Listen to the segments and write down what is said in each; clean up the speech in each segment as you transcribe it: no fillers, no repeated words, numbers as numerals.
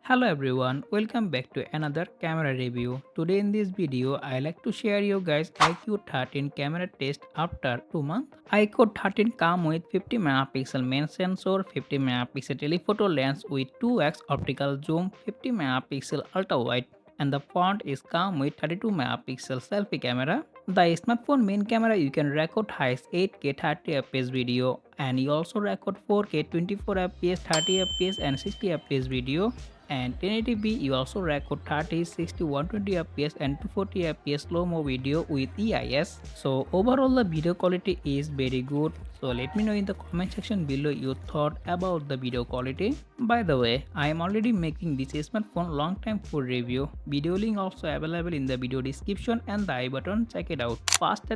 Hello everyone, welcome back to another camera review. Today in this video, I like to share you guys iQOO 13 camera test after 2 months. iQOO 13 come with 50 megapixel main sensor, 50 megapixel telephoto lens with 2x optical zoom, 50 megapixel ultra wide, and the front is come with 32 megapixel selfie camera. The smartphone main camera you can record highest 8K 30fps video, and you also record 4K 24fps 30fps and 60fps video, and 1080p you also record 30, 60, 120 fps and 240 fps slow-mo video with EIS. So overall the video quality is very good. So let me know in the comment section below your thought about the video quality. By the way, I am already making this smartphone long time full review. Video link also available in the video description and the I button, check it out. Fast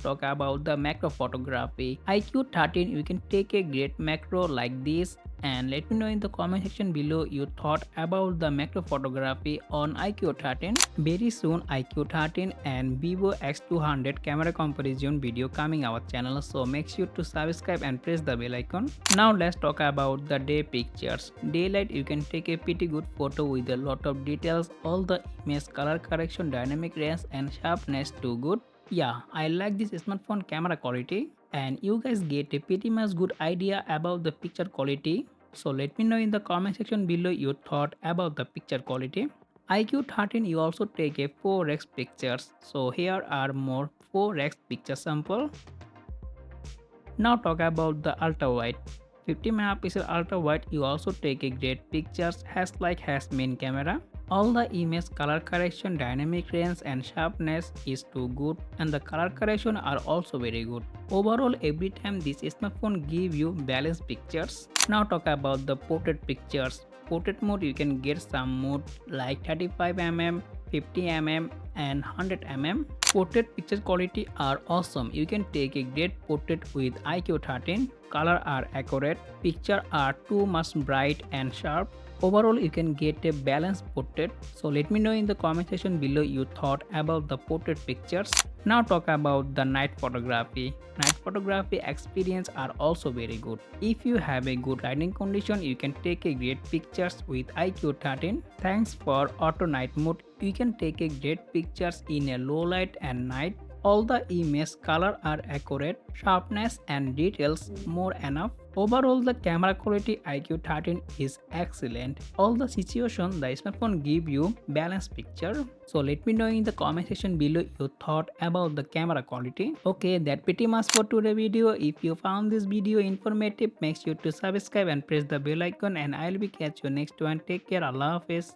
talk about the macro photography. iQOO 13 you can take a great macro like this, and let me know in the comment section below your thought about the macro photography on iQOO 13. Very soon iQOO 13 and Vivo X200 camera comparison video coming our channel, so make sure to subscribe and press the bell icon. Now let's talk about the day pictures. Daylight you can take a pretty good photo with a lot of details, all the image color correction, dynamic range and sharpness too good. Yeah, I like this smartphone camera quality, and you guys get a pretty much good idea about the picture quality. So let me know in the comment section below your thought about the picture quality. iQOO 13 you also take a 4x pictures. So here are more 4x picture sample. Now talk about the ultra wide. 50 megapixel ultra wide you also take a great pictures has main camera. All the image color correction, dynamic range and sharpness is too good, and the color correction are also very good. Overall every time this smartphone give you balanced pictures. Now talk about the portrait pictures. Portrait mode you can get some mode like 35mm, 50mm and 100mm. Portrait picture quality are awesome. You can take a great portrait with iQOO 13. Color are accurate, picture are too much bright and sharp. Overall you can get a balanced portrait. So let me know in the comment section below your thought about the portrait pictures. Now talk about the night photography. Night photography experience are also very good. If you have a good lighting condition you can take a great pictures with iQOO 13. Thanks for auto night mode you can take a great pictures in a low light and night. All the image color are accurate, sharpness and details more enough. Overall the camera quality iQOO 13 is excellent. All the situation the smartphone give you balanced picture. So let me know in the comment section below your thought about the camera quality. Okay, that pretty much for today's video. If you found this video informative, make sure to subscribe and press the bell icon, and I'll be catch you next one. Take care. Allah Hafiz.